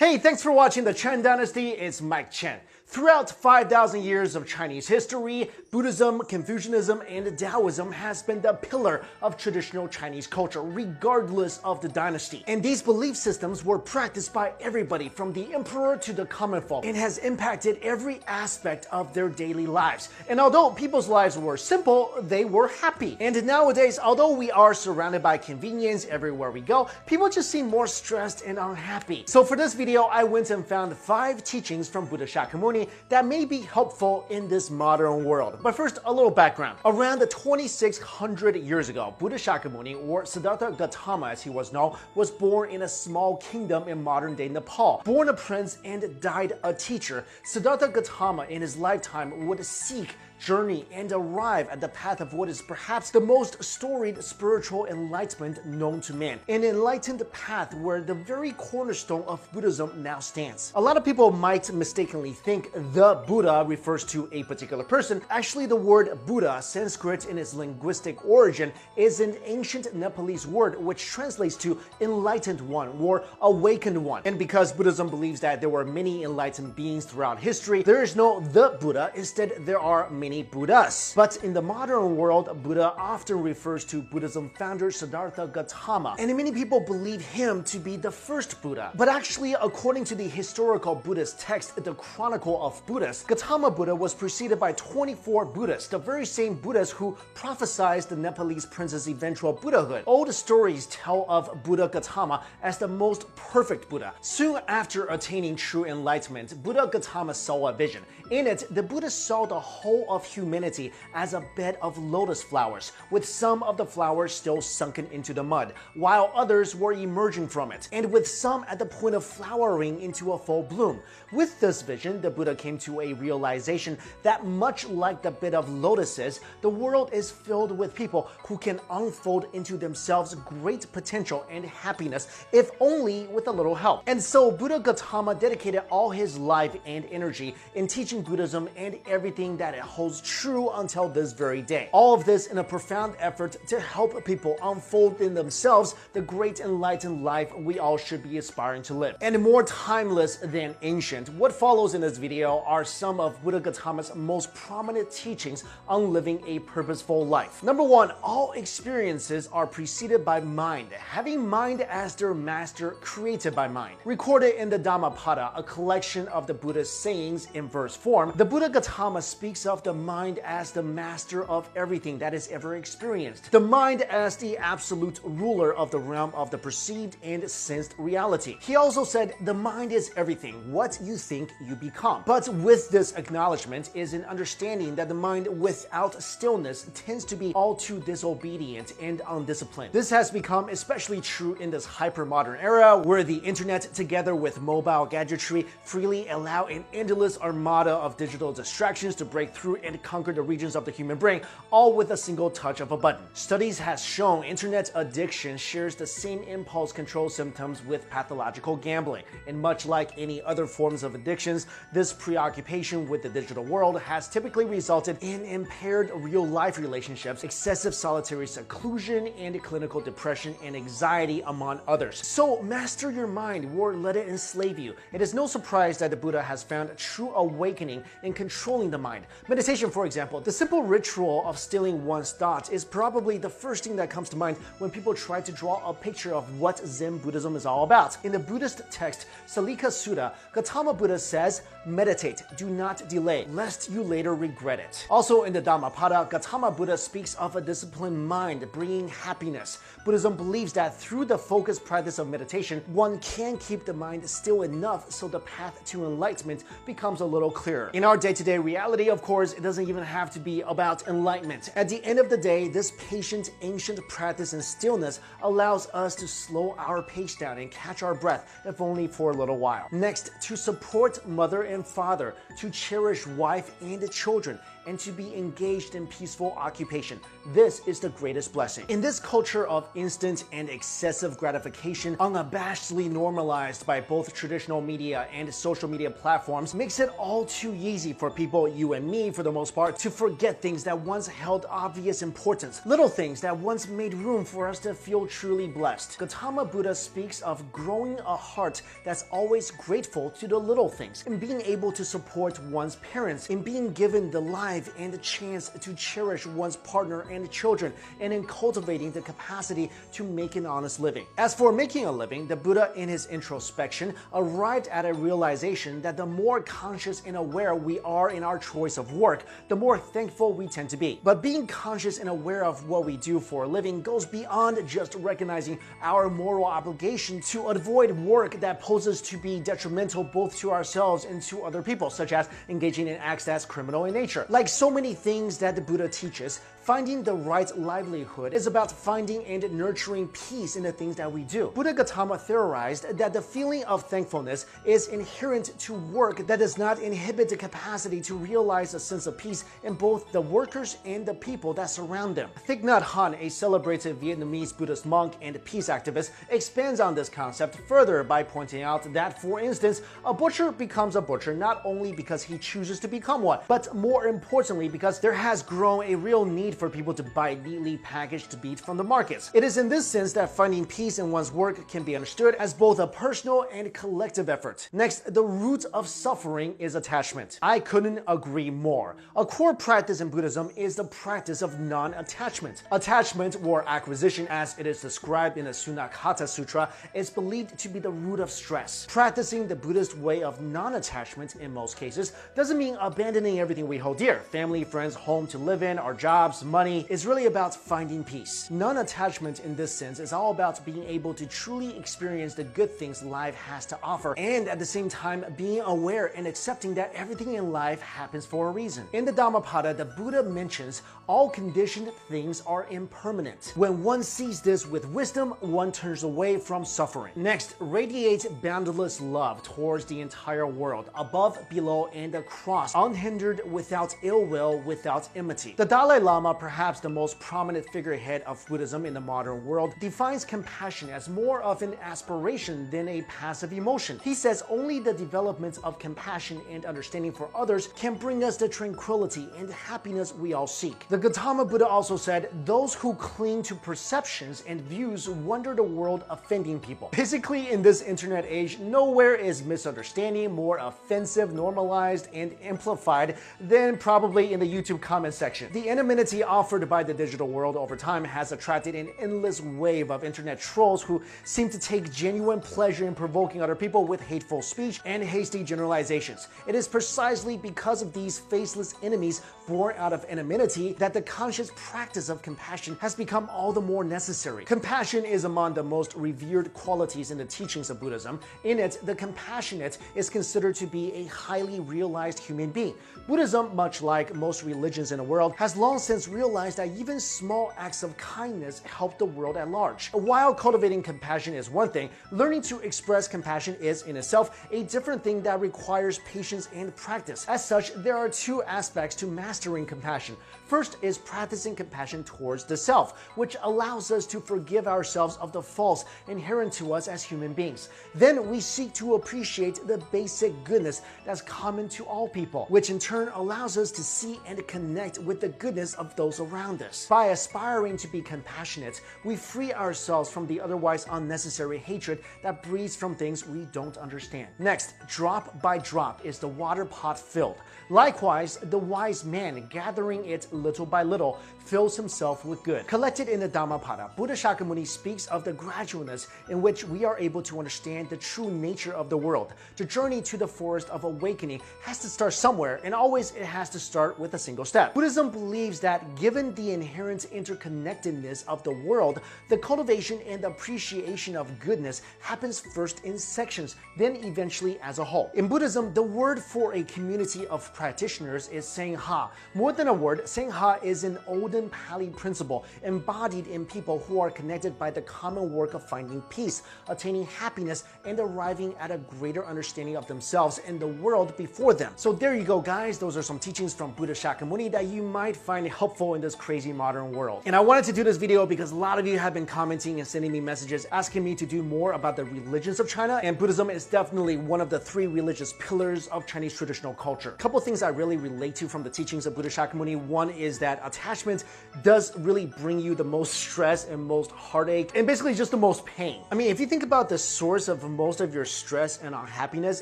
Hey, thanks for watching the Chen Dynasty. It's Mike Chen. Throughout 5,000 years of Chinese history, Buddhism, Confucianism, and Taoism has been the pillar of traditional Chinese culture, regardless of the dynasty. And these belief systems were practiced by everybody from the emperor to the common folk and has impacted every aspect of their daily lives. And although people's lives were simple, they were happy. And nowadays, although we are surrounded by convenience everywhere we go, people just seem more stressed and unhappy. So for this video, I went and found 5 teachings from Buddha Shakyamuni that may be helpful in this modern world. But first, a little background. Around 2,600 years ago, Buddha Shakyamuni, or Siddhartha Gautama as he was known, was born in a small kingdom in modern-day Nepal. Born a prince and died a teacher, Siddhartha Gautama in his lifetime would seek, journey, and arrive at the path of what is perhaps the most storied spiritual enlightenment known to man. An enlightened path where the very cornerstone of Buddhism now stands. A lot of people might mistakenly think the Buddha refers to a particular person. Actually, the word Buddha, Sanskrit in its linguistic origin, is an ancient Nepalese word which translates to enlightened one or awakened one. And because Buddhism believes that there were many enlightened beings throughout history, there is no the Buddha. Instead, there are many Buddhas. But in the modern world, Buddha often refers to Buddhism founder Siddhartha Gautama, and many people believe him to be the first Buddha. But actually, according to the historical Buddhist text, the Chronicle of Buddhas, Gautama Buddha was preceded by 24 Buddhas, the very same Buddhas who prophesied the Nepalese prince's eventual Buddhahood. Old stories tell of Buddha Gautama as the most perfect Buddha. Soon after attaining true enlightenment, Buddha Gautama saw a vision. In it, the Buddha saw the whole of humanity as a bed of lotus flowers, with some of the flowers still sunken into the mud, while others were emerging from it, and with some at the point of flowering into a full bloom. With this vision, the Buddha came to a realization that much like the bed of lotuses, the world is filled with people who can unfold into themselves great potential and happiness, if only with a little help. And so Buddha Gautama dedicated all his life and energy in teaching Buddhism and everything that it holds true until this very day. All of this in a profound effort to help people unfold in themselves the great enlightened life we all should be aspiring to live. And more timeless than ancient, what follows in this video are some of Buddha Gautama's most prominent teachings on living a purposeful life. Number 1, all experiences are preceded by mind, having mind as their master created by mind. Recorded in the Dhammapada, a collection of the Buddha's sayings in verse form, the Buddha Gautama speaks of the mind as the master of everything that is ever experienced. The mind as the absolute ruler of the realm of the perceived and sensed reality. He also said the mind is everything. What you think, you become. But with this acknowledgement is an understanding that the mind without stillness tends to be all too disobedient and undisciplined. This has become especially true in this hyper-modern era where the internet together with mobile gadgetry freely allow an endless armada of digital distractions to break through and conquer the regions of the human brain, all with a single touch of a button. Studies has shown internet addiction shares the same impulse control symptoms with pathological gambling, and much like any other forms of addictions, this preoccupation with the digital world has typically resulted in impaired real-life relationships, excessive solitary seclusion, and clinical depression and anxiety, among others. So master your mind or let it enslave you. It is no surprise that the Buddha has found true awakening in controlling the mind. Meditation, for example, the simple ritual of stilling one's thoughts is probably the first thing that comes to mind when people try to draw a picture of what Zen Buddhism is all about. In the Buddhist text, Salika Sutta, Gautama Buddha says, meditate, do not delay, lest you later regret it. Also in the Dhammapada, Gautama Buddha speaks of a disciplined mind bringing happiness. Buddhism believes that through the focused practice of meditation, one can keep the mind still enough so the path to enlightenment becomes a little clearer. In our day-to-day reality, of course, it doesn't even have to be about enlightenment. At the end of the day, this patient, ancient practice in stillness allows us to slow our pace down and catch our breath, if only for a little while. Next, to support mother and father, to cherish wife and children, and to be engaged in peaceful occupation. This is the greatest blessing. In this culture of instant and excessive gratification, unabashedly normalized by both traditional media and social media platforms, makes it all too easy for people, you and me for the most part, to forget things that once held obvious importance, little things that once made room for us to feel truly blessed. Gautama Buddha speaks of growing a heart that's always grateful to the little things, in being able to support one's parents, in being given the life and the chance to cherish one's partner and children, and in cultivating the capacity to make an honest living. As for making a living, the Buddha in his introspection arrived at a realization that the more conscious and aware we are in our choice of work, the more thankful we tend to be. But being conscious and aware of what we do for a living goes beyond just recognizing our moral obligation to avoid work that poses to be detrimental both to ourselves and to other people, such as engaging in acts that's criminal in nature. Like so many things that the Buddha teaches, finding the right livelihood is about finding and nurturing peace in the things that we do. Buddha Gautama theorized that the feeling of thankfulness is inherent to work that does not inhibit the capacity to realize a sense of peace in both the workers and the people that surround them. Thich Nhat Hanh, a celebrated Vietnamese Buddhist monk and peace activist, expands on this concept further by pointing out that, for instance, a butcher becomes a butcher not only because he chooses to become one, but more importantly because there has grown a real need for people to buy neatly packaged meat from the markets. It is in this sense that finding peace in one's work can be understood as both a personal and collective effort. Next, the root of suffering is attachment. I couldn't agree more. A core practice in Buddhism is the practice of non-attachment. Attachment, or acquisition as it is described in the Sunakata Sutra, is believed to be the root of stress. Practicing the Buddhist way of non-attachment in most cases doesn't mean abandoning everything we hold dear. Family, friends, home to live in, our jobs, money. Is really about finding peace. Non-attachment in this sense is all about being able to truly experience the good things life has to offer, and at the same time being aware and accepting that everything in life happens for a reason. In the Dhammapada, the Buddha mentions all conditioned things are impermanent. When one sees this with wisdom, one turns away from suffering. Next, radiate boundless love towards the entire world, above, below, and across, unhindered, without ill will, without enmity. The Dalai Lama, perhaps the most prominent figurehead of Buddhism in the modern world, defines compassion as more of an aspiration than a passive emotion. He says only the development of compassion and understanding for others can bring us the tranquility and happiness we all seek. The Gautama Buddha also said, those who cling to perceptions and views wander the world offending people. Basically, in this internet age, nowhere is misunderstanding more offensive, normalized, and amplified than probably in the YouTube comment section. The anonymity offered by the digital world over time has attracted an endless wave of internet trolls who seem to take genuine pleasure in provoking other people with hateful speech and hasty generalizations. It is precisely because of these faceless enemies born out of anonymity that the conscious practice of compassion has become all the more necessary. Compassion is among the most revered qualities in the teachings of Buddhism. In it, the compassionate is considered to be a highly realized human being. Buddhism, much like most religions in the world, has long since realized that even small acts of kindness help the world at large. While cultivating compassion is one thing, learning to express compassion is in itself a different thing that requires patience and practice. As such, there are two aspects to mastering compassion. First is practicing compassion towards the self, which allows us to forgive ourselves of the faults inherent to us as human beings. Then we seek to appreciate the basic goodness that's common to all people, which in turn allows us to see and connect with the goodness of those around us. By aspiring to be compassionate, we free ourselves from the otherwise unnecessary hatred that breeds from things we don't understand. Next, drop by drop is the water pot filled. Likewise, the wise man, gathering it little by little, fills himself with good. Collected in the Dhammapada, Buddha Shakyamuni speaks of the gradualness in which we are able to understand the true nature of the world. The journey to the forest of awakening has to start somewhere, and always it has to start with a single step. Buddhism believes that that given the inherent interconnectedness of the world, the cultivation and appreciation of goodness happens first in sections, then eventually as a whole. In Buddhism, the word for a community of practitioners is Sangha. More than a word, Sangha is an olden Pali principle embodied in people who are connected by the common work of finding peace, attaining happiness, and arriving at a greater understanding of themselves and the world before them. So there you go, guys. Those are some teachings from Buddha Shakyamuni that you might find helpful in this crazy modern world. And I wanted to do this video because a lot of you have been commenting and sending me messages asking me to do more about the religions of China, and Buddhism is definitely one of the 3 religious pillars of Chinese traditional culture. A couple things I really relate to from the teachings of Buddha Shakyamuni. One is that attachment does really bring you the most stress and most heartache and basically just the most pain. I mean, if you think about the source of most of your stress and unhappiness,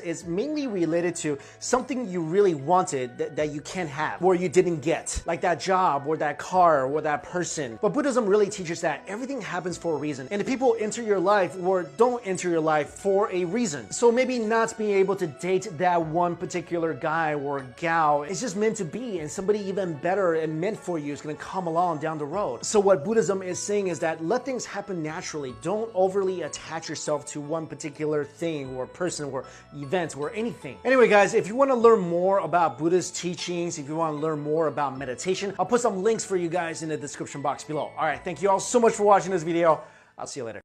it's mainly related to something you really wanted that you can't have or you didn't get, like that job or that car or that person. But Buddhism really teaches that everything happens for a reason, and the people enter your life or don't enter your life for a reason. So maybe not being able to date that one particular guy or gal is just meant to be, and somebody even better and meant for you is going to come along down the road. So what Buddhism is saying is that let things happen naturally. Don't overly attach yourself to one particular thing or person or event or anything. Anyway, guys, if you want to learn more about Buddha's teachings, if you want to learn more about meditation, I'll put some links for you guys in the description box below. All right, thank you all so much for watching this video. I'll see you later.